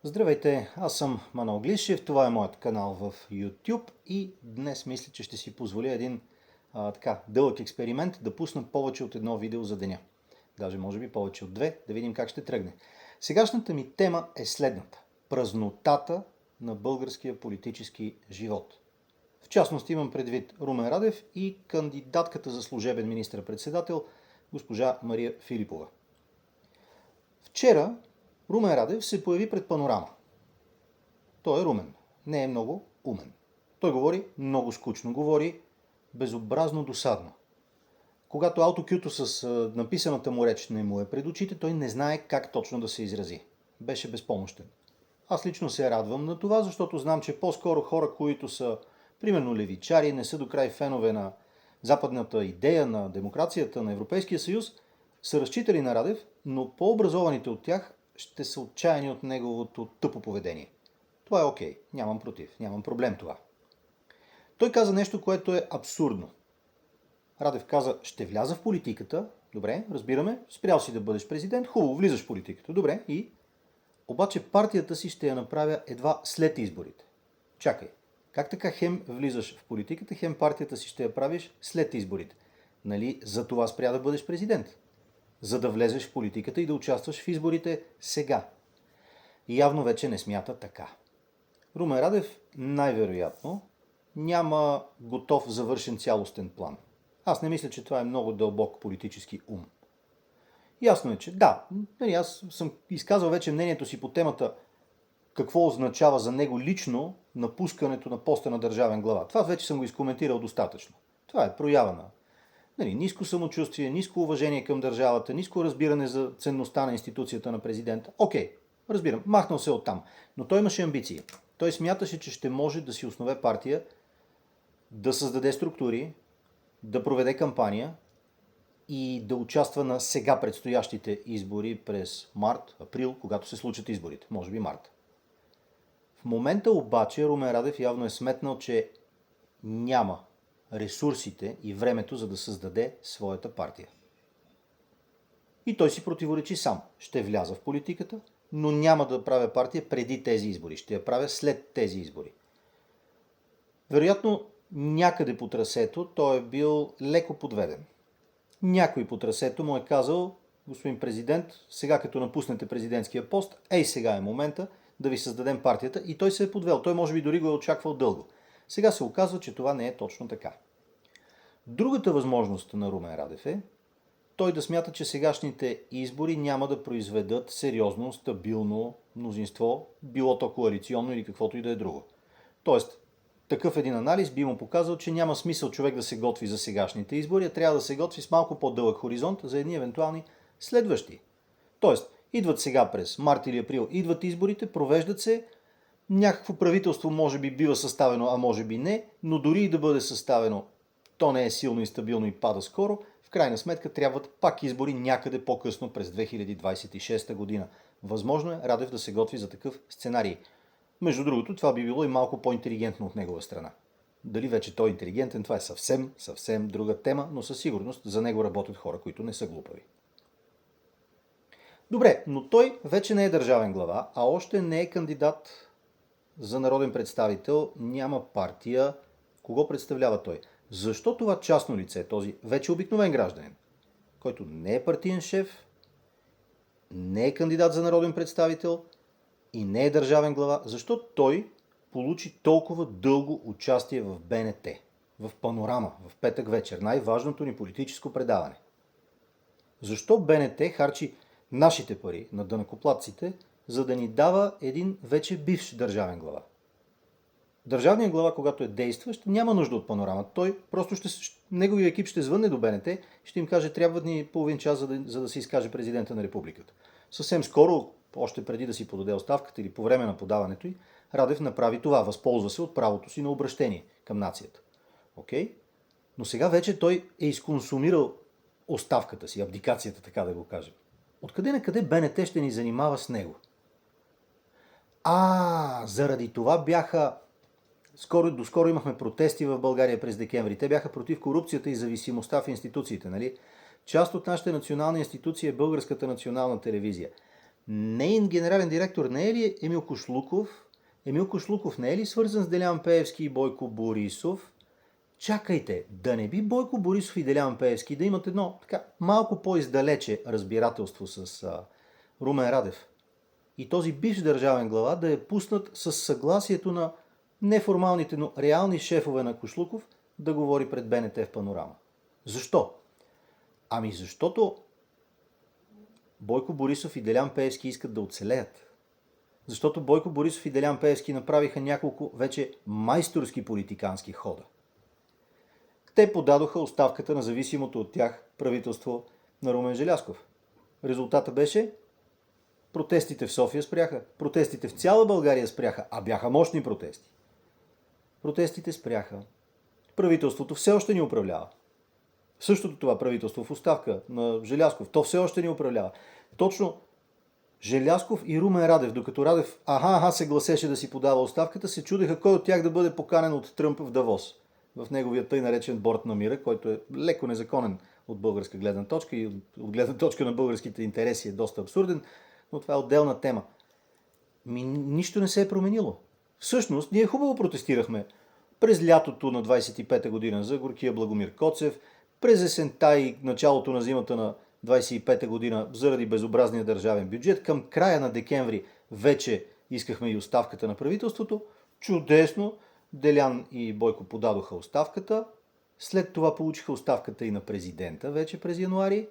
Здравейте, аз съм Манол Глишев, това е моят канал в YouTube и днес мисля, че ще си позволя един дълъг експеримент да пусна повече от едно видео за деня. Даже може би повече от две, да видим как ще тръгне. Сегашната ми тема е следната. Празнотата на българския политически живот. В частност имам предвид Румен Радев и кандидатката за служебен министър-председател госпожа Мария Филипова. Вчера Румен Радев се появи пред Панорама. Той е Румен. Не е много умен. Той говори много скучно. Говори безобразно досадно. Когато аутокюто с написаната му реч не му е пред очите, той не знае как точно да се изрази. Беше безпомощен. Аз лично се радвам на това, защото знам, че по-скоро хора, които са примерно левичари, не са до край фенове на западната идея, на демокрацията, на Европейския съюз, са разчитали на Радев, но по-образованите от тях ще са отчаяни от неговото тъпо поведение. Това е окей, нямам против, нямам проблем това. Той каза нещо, което е абсурдно. Радев каза, ще вляза в политиката, добре, разбираме, спрял си да бъдеш президент, хубаво, влизаш в политиката, добре, и обаче партията си ще я направя едва след изборите. Чакай, как така хем влизаш в политиката, хем партията си ще я правиш след изборите? Нали за това спря да бъдеш президент? За да влезеш в политиката и да участваш в изборите сега. И явно вече не смята така. Румен Радев най-вероятно няма готов завършен цялостен план. Аз не мисля, че това е много дълбок политически ум. Ясно е, че да, аз съм изказал вече мнението си по темата какво означава за него лично напускането на поста на държавен глава. Това вече съм го изкоментирал достатъчно. Това е проява на ниско самочувствие, ниско уважение към държавата, ниско разбиране за ценността на институцията на президента. Окей, разбирам, махнал се оттам. Но той имаше амбиции. Той смяташе, че ще може да си основе партия, да създаде структури, да проведе кампания и да участва на сега предстоящите избори през март, април, когато се случат изборите. Може би март. В момента обаче Румен Радев явно е сметнал, че няма ресурсите и времето, за да създаде своята партия. И той си противоречи сам. Ще вляза в политиката, но няма да правя партия преди тези избори. Ще я правя след тези избори. Вероятно, някъде по трасето той е бил леко подведен. Някой по трасето му е казал, господин президент, сега като напуснете президентския пост, сега е момента да ви създадем партията, и той се е подвел. Той може би дори го е очаквал дълго. Сега се оказва, че това не е точно така. Другата възможност на Румен Радев е той да смята, че сегашните избори няма да произведат сериозно, стабилно мнозинство, било то коалиционно или каквото и да е друго. Тоест, такъв един анализ би му показал, че няма смисъл човек да се готви за сегашните избори, а трябва да се готви с малко по-дълъг хоризонт за едни евентуални следващи. Тоест, идват сега през март или април, идват изборите, провеждат се, някакво правителство може би бива съставено, а може би не, но дори и да бъде съставено, то не е силно и стабилно и пада скоро, в крайна сметка трябват пак избори някъде по-късно през 2026 година. Възможно е Радев да се готви за такъв сценарий. Между другото, това би било и малко по-интелигентно от негова страна. Дали вече той е интелигентен, това е съвсем друга тема, но със сигурност за него работят хора, които не са глупави. Добре, но той вече не е държавен глава, а още не е кандидат за народен представител, няма партия. Кого представлява той? Защо това частно лице, този вече обикновен гражданин, който не е партиен шеф, не е кандидат за народен представител и не е държавен глава, защо той получи толкова дълго участие в БНТ, в Панорама, в петък вечер, най-важното ни политическо предаване? Защо БНТ харчи нашите пари на данъкоплатците, за да ни дава един вече бивш държавен глава? Държавният глава, когато е действащ, няма нужда от Панорама. Той просто неговия екип ще звънне до БНТ и ще им каже, трябва ни половин час, за да се изкаже президента на републиката. Съвсем скоро, още преди да си подаде оставката или по време на подаването й, Радев направи това, възползва се от правото си на обращение към нацията. Окей? Но сега вече той е изконсумирал оставката си, абдикацията, така да го кажем. Откъде на къде БНТ ще ни занимава с него? Заради това бяха... Доскоро имахме протести в България през декември. Те бяха против корупцията и зависимостта в институциите, нали? Част от нашата национална институция е Българската национална телевизия. Нейн генерален директор не е ли Емил Кошлуков? Емил Кошлуков не е ли свързан с Делян Пеевски и Бойко Борисов? Чакайте, да не би Бойко Борисов и Делян Пеевски да имат едно така малко по-издалече разбирателство с Румен Радев и този бивш държавен глава да е пуснат с съгласието на неформалните, но реални шефове на Кошлуков да говори пред БНТ в Панорама. Защо? Ами защото Бойко Борисов и Делян Пеевски искат да оцелеят. Защото Бойко Борисов и Делян Пеевски направиха няколко вече майсторски политикански хода. Те подадоха оставката на зависимото от тях правителство на Румен Желязков. Резултата беше: протестите в София спряха, протестите в цяла България спряха, а бяха мощни протести. Протестите спряха. Правителството все още ни управлява. Същото това правителство в оставка на Желязков, то все още ни управлява. Точно Желязков и Румен Радев, докато Радев се гласеше да си подава оставката, се чудеха кой от тях да бъде поканен от Тръмп в Давос, в неговия тъй наречен борд на мира, който е леко незаконен от българска гледна точка и от гледна точка на българските интереси е доста абсурден, но това е отделна тема. Нищо не се е променило. Всъщност, ние хубаво протестирахме през лятото на 25-та година за горкия Благомир Коцев, през есента и началото на зимата на 25-та година заради безобразния държавен бюджет. Към края на декември вече искахме и оставката на правителството. Чудесно! Делян и Бойко подадоха оставката. След това получиха оставката и на президента вече през януари.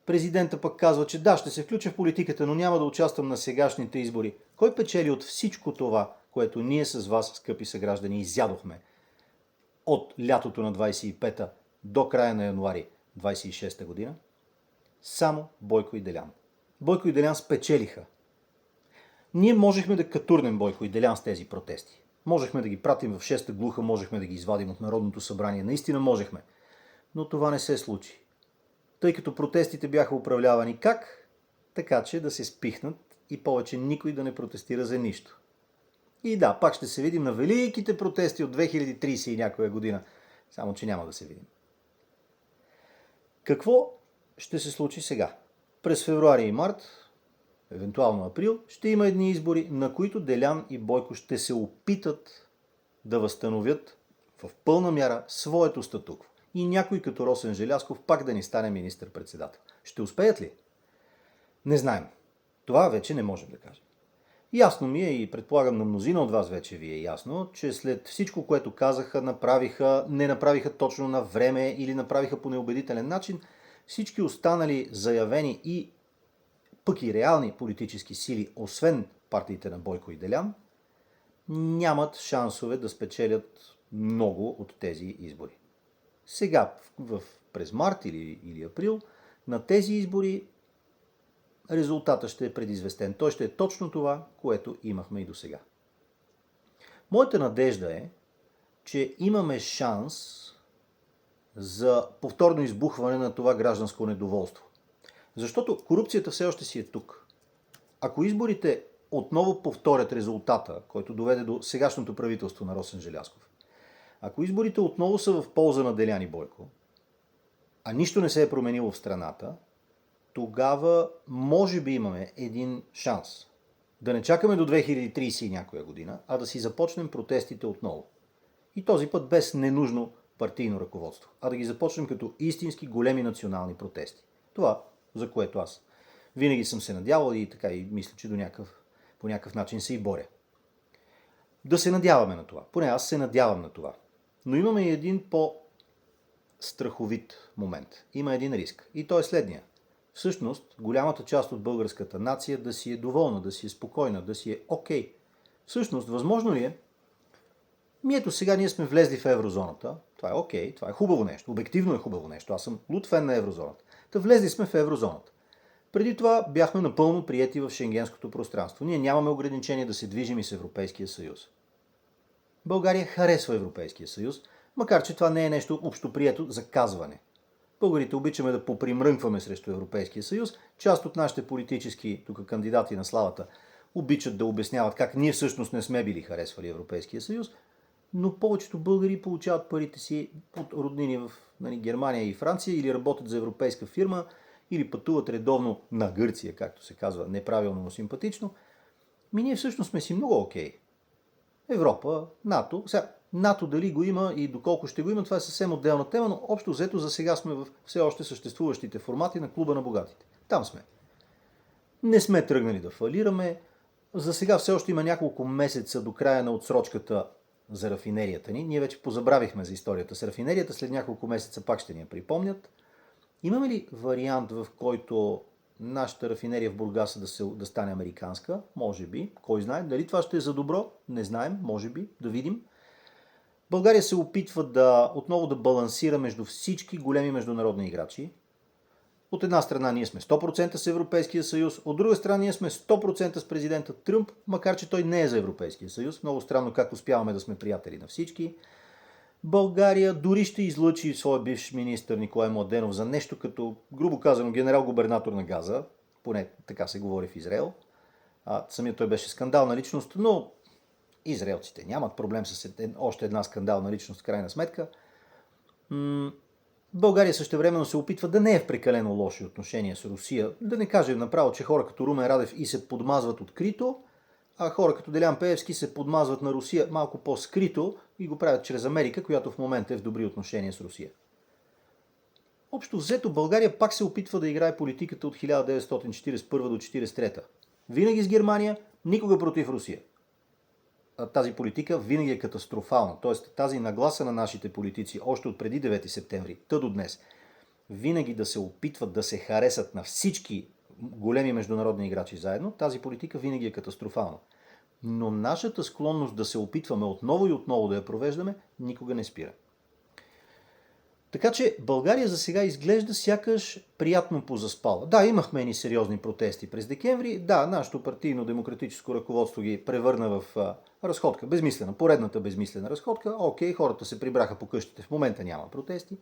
Президента пък казва, че да, ще се включа в политиката, но няма да участвам на сегашните избори. Кой печели от всичко това, което ние с вас, скъпи съграждани, изядохме от лятото на 25-та до края на януари 26-та година? Само Бойко и Делян. Бойко и Делян спечелиха. Ние можехме да катурнем Бойко и Делян с тези протести. Можехме да ги пратим в шеста глуха, можехме да ги извадим от Народното събрание. Наистина можехме. Но това не се случи. Тъй като протестите бяха управлявани как? Така че да се спихнат и повече никой да не протестира за нищо. И да, пак ще се видим на великите протести от 2030 и някоя година. Само че няма да се видим. Какво ще се случи сега? През февруари и март, евентуално април, ще има едни избори, на които Делян и Бойко ще се опитат да възстановят в пълна мяра своето статукво. И някой като Росен Желязков пак да ни стане министър-председател. Ще успеят ли? Не знаем. Това вече не можем да кажем. Ясно ми е и предполагам на мнозина от вас вече ви е ясно, че след всичко, което казаха, не направиха точно на време или направиха по неубедителен начин, всички останали заявени и пък и реални политически сили, освен партиите на Бойко и Делян, нямат шансове да спечелят много от тези избори. Сега, през март или април, на тези избори резултата ще е предизвестен. Той ще е точно това, което имахме и до сега. Моята надежда е, че имаме шанс за повторно избухване на това гражданско недоволство. Защото корупцията все още си е тук. Ако изборите отново повторят резултата, който доведе до сегашното правителство на Росен Желязков, ако изборите отново са в полза на Делян и Бойко, а нищо не се е променило в страната, тогава може би имаме един шанс. Да не чакаме до 2030 и някоя година, а да си започнем протестите отново. И този път без ненужно партийно ръководство, а да ги започнем като истински големи национални протести. Това, за което аз винаги съм се надявал и така и мисля, че по някакъв начин се и боря. Да се надяваме на това. Поне аз се надявам на това. Но имаме и един по-страховит момент. Има един риск. И то е следния. Всъщност, голямата част от българската нация да си е доволна, да си е спокойна, да си е окей. Всъщност, възможно ли е? Ето сега ние сме влезли в еврозоната. Това е окей, това е хубаво нещо. Обективно е хубаво нещо. Аз съм луд фен на еврозоната. Та влезли сме в еврозоната. Преди това бяхме напълно приети в шенгенското пространство. Ние нямаме ограничение да се движим и с Европейския съюз. България харесва Европейския съюз, макар че това не е нещо общо прието за казване. Българите обичаме да попримрънкваме срещу Европейския съюз. Част от нашите политически кандидати на славата обичат да обясняват как ние всъщност не сме били харесвали Европейския съюз, но повечето българи получават парите си от роднини в Германия и Франция или работят за европейска фирма или пътуват редовно на Гърция, както се казва, неправилно, но симпатично, ние всъщност сме си много окей. Европа, НАТО. Сега, НАТО дали го има и доколко ще го има, това е съвсем отделна тема, но общо взето за сега сме в все още съществуващите формати на клуба на богатите. Там сме. Не сме тръгнали да фалираме. За сега все още има няколко месеца до края на отсрочката за рафинерията ни. Ние вече позабравихме за историята с рафинерията, след няколко месеца пак ще ни я припомнят. Имаме ли вариант, в който нашата рафинерия в Бургаса да стане американска? Може би. Кой знае? Дали това ще е за добро? Не знаем. Може би. Да видим. България се опитва отново да балансира между всички големи международни играчи. От една страна ние сме 100% с Европейския съюз, от друга страна ние сме 100% с президента Тръмп, макар че той не е за Европейския съюз. Много странно как успяваме да сме приятели на всички. България дори ще излъчи своя бивш министър Николай Младенов за нещо като, грубо казано, генерал-губернатор на Газа. Поне така се говори в Израел. Самият той беше скандална личност, но израелците нямат проблем с още една скандална личност в крайна сметка. България същевременно се опитва да не е в прекалено лоши отношения с Русия. Да не кажем направо, че хора като Румен Радев и се подмазват открито, а хора като Делян Пеевски се подмазват на Русия малко по-скрито и го правят чрез Америка, която в момента е в добри отношения с Русия. Общо взето България пак се опитва да играе политиката от 1941 до 1943. Винаги с Германия, никога против Русия. Тази политика винаги е катастрофална. Т.е. тази нагласа на нашите политици още от преди 9 септември, та до днес, винаги да се опитват да се харесат на всички големи международни играчи заедно, тази политика винаги е катастрофална. Но нашата склонност да се опитваме отново и отново да я провеждаме, никога не спира. Така че България за сега изглежда сякаш приятно позаспала. Да, имахме ни сериозни протести през декември. Да, нашето партийно-демократическо ръководство ги превърна в разходка. Безмислена, поредната безмислена разходка. Окей, хората се прибраха по къщите. В момента няма протести.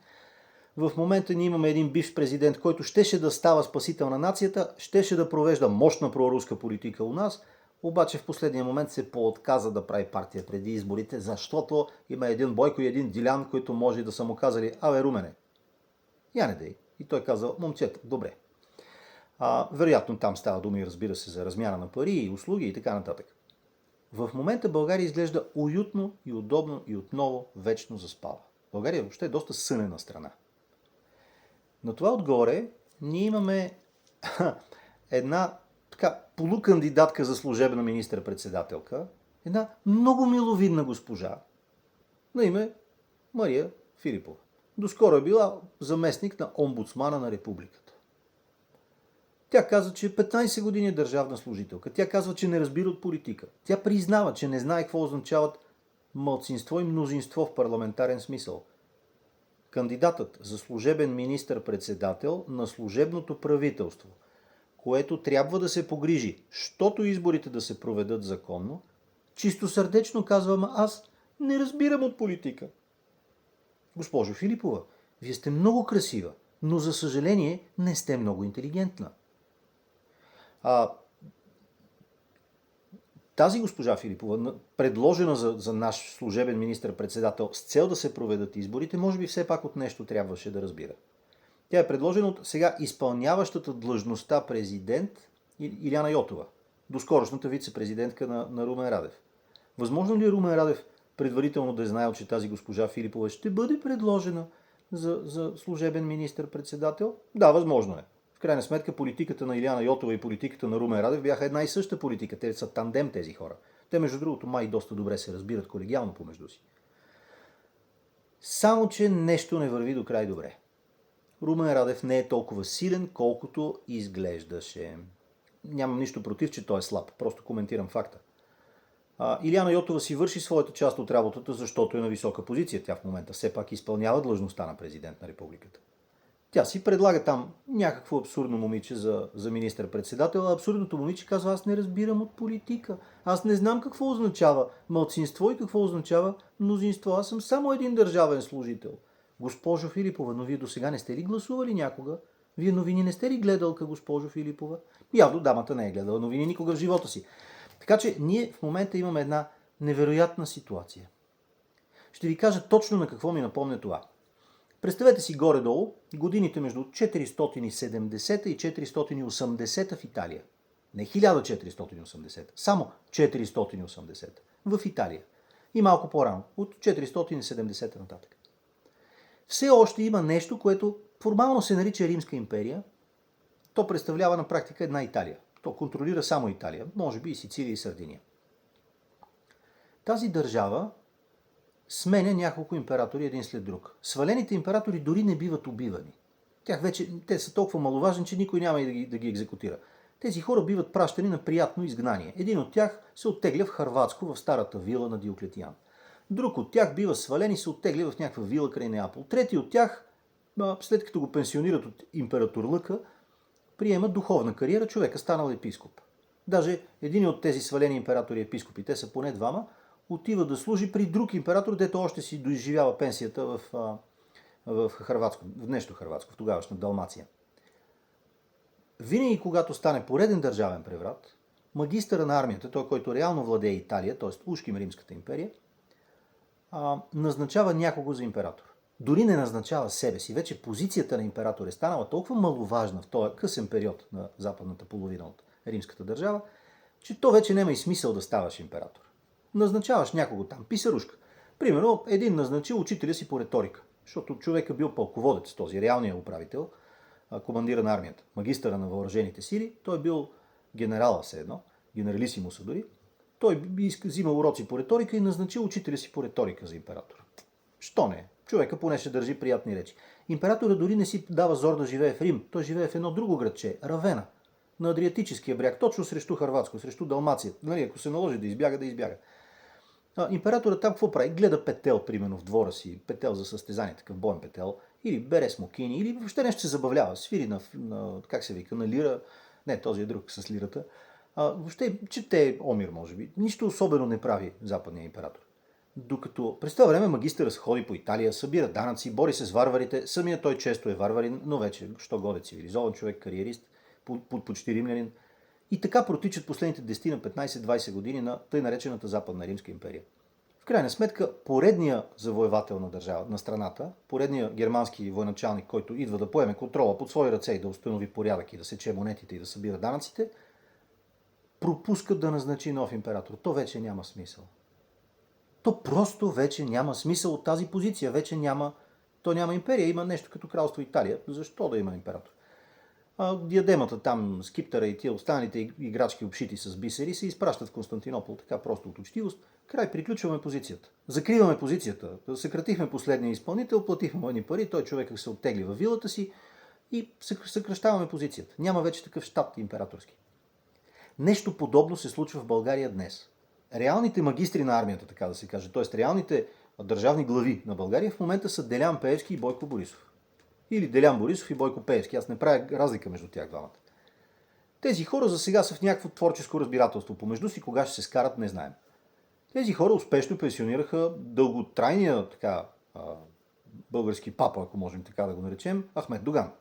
В момента ние имаме един бивш президент, който щеше да става спасител на нацията, щеше да провежда мощна проруска политика у нас, обаче в последния момент се поотказа да прави партия преди изборите, защото има един Бойко и един Дилян, които може да са му казали: абе, Румене, я не дей. И той казал: момчета, добре. Вероятно там става дума и, разбира се, за размяна на пари и услуги и така нататък. В момента България изглежда уютно и удобно и отново вечно заспала. България въобще е доста сънена страна. На това отгоре ние имаме една така полукандидатка за служебна министър-председателка, една много миловидна госпожа на име Мария Филипова. Доскоро е била заместник на омбудсмана на републиката. Тя казва, че 15 години е държавна служителка. Тя казва, че не разбира от политика. Тя признава, че не знае какво означават малцинство и мнозинство в парламентарен смисъл. Кандидатът за служебен министър-председател на служебното правителство, което трябва да се погрижи, щото изборите да се проведат законно, чисто сърдечно казвам: аз не разбирам от политика. Госпожо Филипова, вие сте много красива, но за съжаление не сте много интелигентна. Тази госпожа Филипова, предложена за наш служебен министър-председател с цел да се проведат изборите, може би все пак от нещо трябваше да разбира. Тя е предложена от сега изпълняващата длъжността президент Илияна Йотова, доскорошната вице-президентка на Румен Радев. Възможно ли е Румен Радев предварително да е знаел, че тази госпожа Филипова ще бъде предложена за служебен министър-председател? Да, възможно е. В крайна сметка политиката на Илияна Йотова и политиката на Румен Радев бяха една и съща политика. Те са тандем, тези хора. Те, между другото, май доста добре се разбират колегиално помежду си. Само че нещо не върви до край добре. Румен Радев не е толкова силен, колкото изглеждаше. Нямам нищо против, че той е слаб. Просто коментирам факта. Илияна Йотова си върши своята част от работата, защото е на висока позиция. Тя в момента все пак изпълнява длъжността на президент на републиката. Тя си предлага там някакво абсурдно момиче за министър-председател, а абсурдното момиче казва: аз не разбирам от политика. Аз не знам какво означава малцинство и какво означава мнозинство. Аз съм само един държавен служител. Госпожо Филипова, но вие досега не сте ли гласували някога? Вие новини не сте ли гледалка, госпожо Филипова? Явно дамата не е гледала новини никога в живота си. Така че ние в момента имаме една невероятна ситуация. Ще ви кажа точно на какво ми напомня това. Представете си горе-долу годините между 470 и 480 в Италия. Не 1480, само 480 в Италия. И малко по-рано, от 470 нататък. Все още има нещо, което формално се нарича Римска империя. То представлява на практика една Италия. То контролира само Италия, може би и Сицилия и Сардиния. Тази държава сменя няколко императори един след друг. Свалените императори дори не биват убивани. Те са толкова маловажни, че никой няма и да ги екзекутира. Тези хора биват пращани на приятно изгнание. Един от тях се оттегля в Хърватско, в старата вила на Диоклетиан. Друг от тях бива свален и се оттегля в някаква вила край Неапол. Трети от тях, след като го пенсионират от император Лъка, приема духовна кариера, човека станал епископ. Даже един от тези свалени императори епископи, те са поне двама, отива да служи при друг император, дето още си доизживява пенсията в Хърватско, в днешно Хърватско, в тогавашна Далмация. Винаги, когато стане пореден държавен преврат, магистъра на армията, той, който реално владее Италия, т.е. ушким Римската империя, назначава някого за император. Дори не назначава себе си. Вече позицията на император е станала толкова маловажна в този късен период на западната половина от римската държава, че то вече няма и смисъл да ставаш император. Назначаваш някого там, писарушка. Примерно, един назначил учителя си по риторика, защото човека бил пълководец, този реалният управител, командира на армията, магистъра на въоръжените сили, той бил генерала все едно, генералисимуса дори. Той взимал уроци по риторика и назначил учителя си по риторика за император. Що не? Човека поне ще държи приятни речи. Императора дори не си дава зор да живее в Рим. Той живее в едно друго градче, Равена, на Адриатическия бряг, точно срещу Хърватско, срещу Далмация. Нали, ако се наложи да избяга, да избяга. Императорът там какво прави? Гледа петел, примерно в двора си, петел за състезание, такъв боен петел, или бере смокини, или въобще нещо се забавлява, свири на как се вика, на лира, не, този е друг с лирата. Въобще чете Омир, може би. Нищо особено не прави западния император. Докато през това време магистърът ходи по Италия, събира данъци, бори се с варварите, самия той често е варварин, но вече, що годе цивилизован човек, кариерист, почти римлянин. И така протичат последните 10 на 15-20 години на тъй наречената Западна Римска империя. В крайна сметка, поредният завоевател на държава, на страната, поредният германски военачалник, който идва да поеме контрола под свои ръце и да установи порядък и да сече монетите и да събира данъците, пропуска да назначи нов император. То вече няма смисъл. То просто вече няма смисъл от тази позиция. Вече няма... То няма империя, има нещо като кралство Италия. Защо да има император? Диадемата там, скиптъра и тия останалите играчки обшити с бисери се изпращат в Константинопол така просто от учтивост. Край, приключваме позицията. Закриваме позицията. Съкратихме последния изпълнител, платихме му едни пари, той човек се оттегли във вилата си и съкръщаваме позицията. Няма вече такъв щат императорски. Нещо подобно се случва в България днес. Реалните магистри на армията, така да се каже, т.е. реалните държавни глави на България в момента са Делян Пеевски и Бойко Борисов. Или Делян Борисов и Бойко Пеевски. Аз не правя разлика между тях двамата. Тези хора за сега са в някакво творческо разбирателство помежду си, кога ще се скарат, не знаем. Тези хора успешно пенсионираха дълготрайния български папа, ако можем така да го наречем, Ахмед Доган.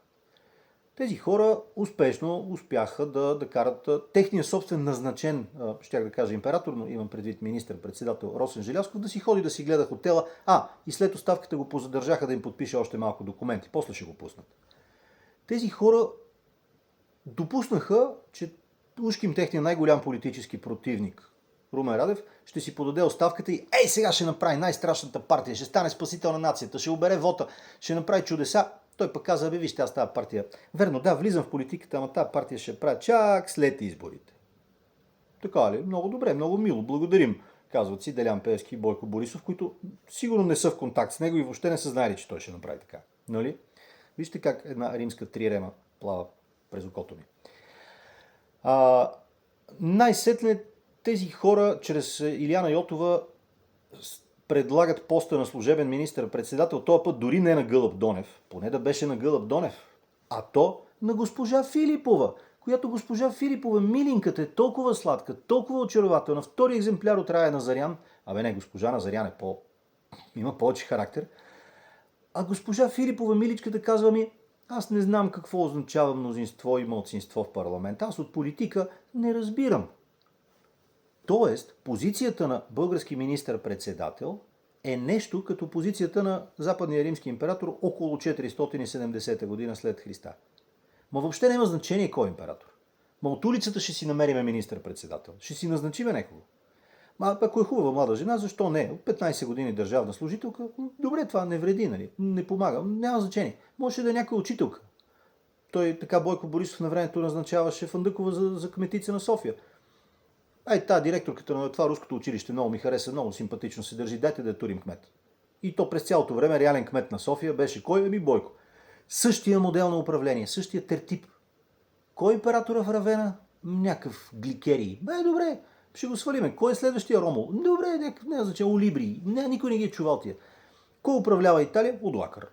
Тези хора успешно успяха да карат техния собствен назначен, щях да кажа император, но имам предвид министър-председател Росен Желязков, да си ходи да си гледа хотела. И след оставката го позадържаха да им подпише още малко документи. После ще го пуснат. Тези хора допуснаха, че ушким техния най-голям политически противник, Румен Радев, ще си подаде оставката и сега ще направи най-страшната партия, ще стане спасител на нацията, ще обере вота, ще направи чудеса. Той пък каза, вижте, аз тази партия... Верно, да, влизам в политиката, ама тази партия ще прави чак след изборите. Така ли? Много добре, много мило, благодарим, казват си Делян Пеевски и Бойко Борисов, които сигурно не са в контакт с него и въобще не са знаели, че той ще направи така. Нали? Вижте как една римска трирема плава през окото ми. Най-сетне тези хора, чрез Илияна Йотова, предлагат поста на служебен министър-председател, този път дори не на Гълъб Донев, поне да беше на Гълъб Донев, а то на госпожа Филипова, която госпожа Филипова, милинката, е толкова сладка, толкова очарователна, втори екземпляр от Рая Назарян, не, госпожа Назарян има повече характер, а госпожа Филипова, миличката, казва ми, аз не знам какво означава мнозинство и малцинство в парламент, аз от политика не разбирам. Тоест, позицията на български министър-председател е нещо като позицията на западния римски император около 470 година след Христа. Ма въобще няма значение кой е император. Ма от улицата ще си намериме министър-председател. Ще си назначиме някого. Ако е хубава млада жена, защо не? От 15 години държавна служителка, добре, това не вреди, нали? Не помага, няма значение. Може да е някоя учителка. Той така Бойко Борисов на времето назначаваше Фандъкова за кметица на София. Та директорката на това руското училище много ми хареса, много симпатично се държи, дайте да е турим кмет. И то през цялото време реален кмет на София беше кой? Бойко. Същия модел на управление, същия тертип. Кой императора в Равена? Някакъв гликерий. Добре, ще го свалиме. Кой е следващия Ромул? Добре, не значи Олибри. Никой не ги е чувал тия. Кой управлява Италия? Одлакър.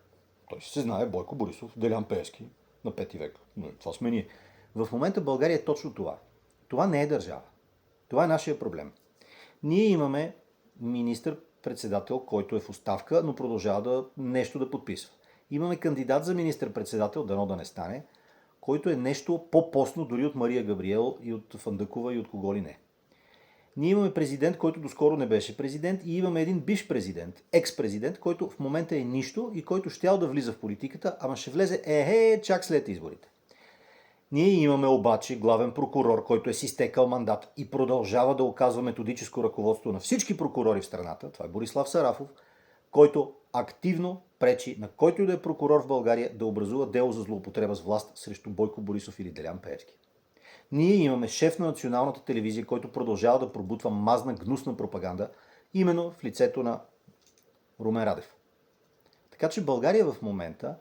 Той се знае Бойко Борисов, Делян Пеевски на 5 век. Но това сме ние. В момента България е точно това. Това не е държава. Това е нашия проблем. Ние имаме министър-председател, който е в оставка, но продължава нещо да подписва. Имаме кандидат за министър-председател, дано да не стане, който е нещо по-постно дори от Мария Габриел и от Фандъкова и от кого ли не. Ние имаме президент, който доскоро не беше президент, и имаме един бивш президент, екс-президент, който в момента е нищо и който щял да влиза в политиката, ама ще влезе чак след изборите. Ние имаме обаче главен прокурор, който е си изтекал мандат и продължава да оказва методическо ръководство на всички прокурори в страната. Това е Борислав Сарафов, който активно пречи на който и да е прокурор в България да образува дело за злоупотреба с власт срещу Бойко Борисов или Делян Пеевски. Ние имаме шеф на националната телевизия, който продължава да пробутва мазна, гнусна пропаганда, именно в лицето на Румен Радев. Така че България в момента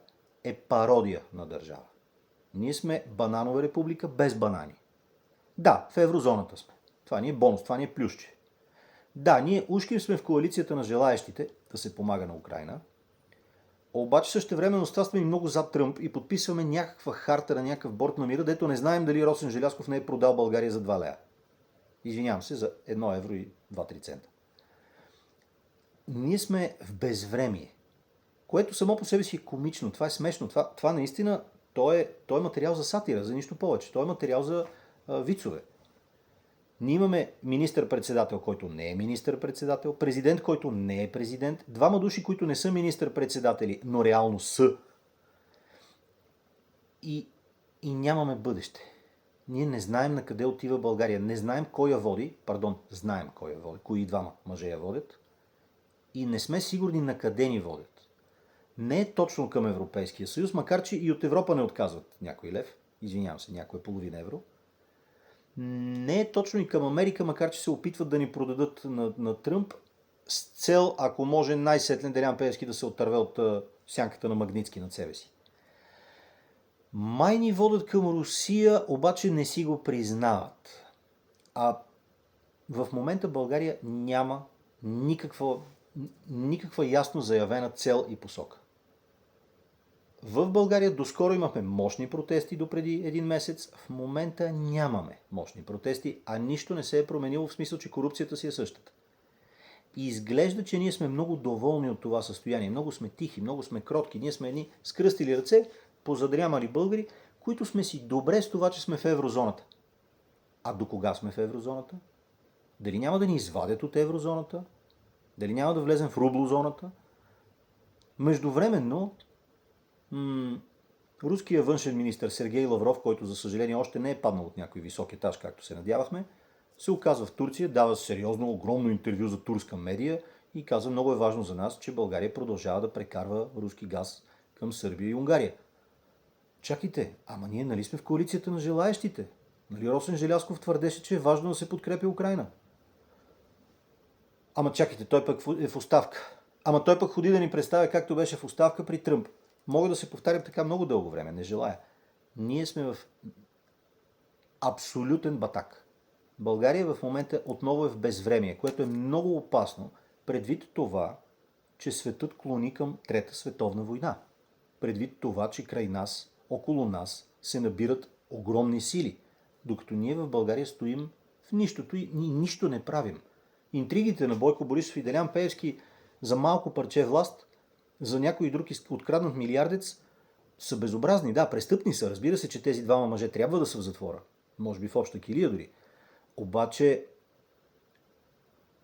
е пародия на държава. Ние сме бананова република без банани. Да, в еврозоната сме. Това ни е бонус, това ни е плюсче. Да, ние ушки сме в коалицията на желаещите да се помага на Украйна, обаче същевременно ставаме и много зад Тръмп и подписваме някаква харта на някакъв борд на мира, дето не знаем дали Росен Желязков не е продал България за 2 лея. Извинявам се, за 1 евро и 2-3 цента. Ние сме в безвремие, което само по себе си е комично, това е смешно, това наистина, той е материал за сатира, за нищо повече, той е материал за вицове. Ние имаме министър-председател, който не е министър-председател, президент, който не е президент, двама души, които не са министър-председатели, но реално са. И нямаме бъдеще. Ние не знаем на къде отива България, не знаем кой я води, знаем кой я води, кои двама мъже я водят, и не сме сигурни на къде ни водят. Не е точно към Европейския съюз, макар че и от Европа не отказват някой лев, извинявам се, някое половина евро. Не е точно и към Америка, макар че се опитват да ни продадат на Тръмп с цел, ако може, най-сетне Делян Пеевски да се отърве от сянката на Магнитски над себе си. Май ни водят към Русия, обаче не си го признават. А в момента България няма никаква ясно заявена цел и посока. В България доскоро имахме мощни протести допреди 1 месец, в момента нямаме мощни протести, а нищо не се е променило в смисъл, че корупцията си е същата. И изглежда, че ние сме много доволни от това състояние, много сме тихи, много сме кротки, ние сме едни скръстили ръце, позадрямали българи, които сме си добре с това, че сме в еврозоната. А до кога сме в еврозоната? Дали няма да ни извадят от еврозоната? Дали няма да влезем в рублозоната? Междувременно, руският външен министър Сергей Лавров, който за съжаление още не е паднал от някой висок етаж, както се надявахме, се оказва в Турция, дава сериозно, огромно интервю за турска медия и казва: много е важно за нас, че България продължава да прекарва руски газ към Сърбия и Унгария. Чакайте, ама ние нали сме в коалицията на желаещите? Нали Росен Желязков твърдеше, че е важно да се подкрепи Украйна? Ама чакайте, той пък е в оставка. Ама той пък ходи да ни представя както беше в оставка при Тръмп. Мога да се повтарям така много дълго време, не желая. Ние сме в абсолютен батак. България в момента отново е в безвремие, което е много опасно, предвид това, че светът клони към Трета световна война. Предвид това, че край нас, около нас, се набират огромни сили, докато ние в България стоим в нищото и нищо не правим. Интригите на Бойко Борисов и Делян Пеевски за малко парче власт, за някой друг откраднат милиардец, са безобразни. Да, престъпни са. Разбира се, че тези двама мъже трябва да са в затвора. Може би в обща килия дори. Обаче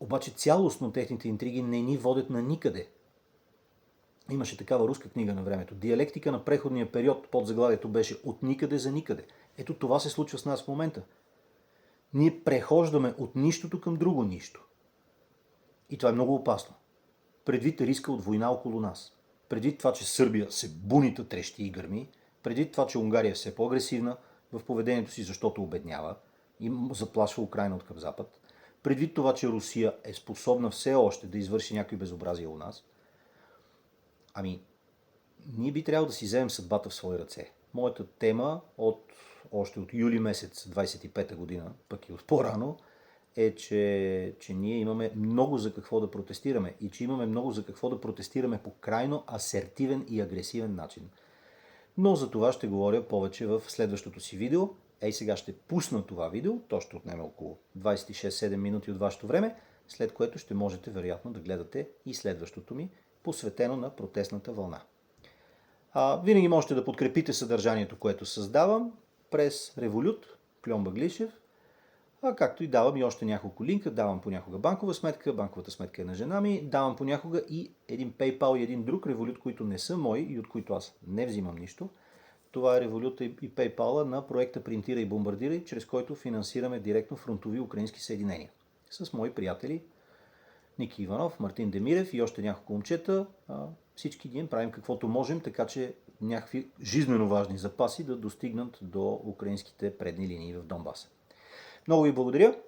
Обаче цялостно техните интриги не ни водят на никъде. Имаше такава руска книга на времето. Диалектика на преходния период, под заглавието беше "От никъде за никъде". Ето това се случва с нас в момента. Ние прехождаме от нищото към друго нищо. И това е много опасно. Предвид риска от война около нас. Предвид това, че Сърбия се бунита, трещи и гърми. Предвид това, че Унгария е все по-агресивна в поведението си, защото обеднява и заплашва Украйна от към запад. Предвид това, че Русия е способна все още да извърши някои безобразия у нас. Ние би трябвало да си вземем съдбата в свои ръце. Моята тема още от юли месец 25-та година, пък и от по-рано, е, че ние имаме много за какво да протестираме и че имаме много за какво да протестираме по крайно асертивен и агресивен начин. Но за това ще говоря повече в следващото си видео. Сега ще пусна това видео, то ще отнеме около 26-7 минути от вашето време, след което ще можете вероятно да гледате и следващото ми, посветено на протестната вълна. Винаги можете да подкрепите съдържанието, което създавам през Revolut, Кльон Баглишев, както и давам и още няколко линка. Давам понякога банкова сметка, банковата сметка е на жена ми, давам понякога и един PayPal и един друг Revolut, които не са мои и от които аз не взимам нищо. Това е Revolut и PayPal на проекта Принтирай и бомбардирай, чрез който финансираме директно фронтови украински съединения. С мои приятели Ники Иванов, Мартин Демирев и още няколко момчета. Всички ние правим каквото можем, така че някакви жизнено важни запаси да достигнат до украинските предни линии в Донбас. Много ви благодаря.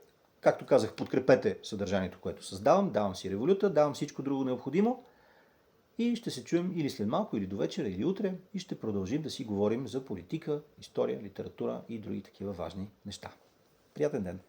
Както казах, подкрепете съдържанието, което създавам. Давам си Революта, давам всичко друго необходимо. И ще се чуем или след малко, или до вечера, или утре. И ще продължим да си говорим за политика, история, литература и други такива важни неща. Приятен ден!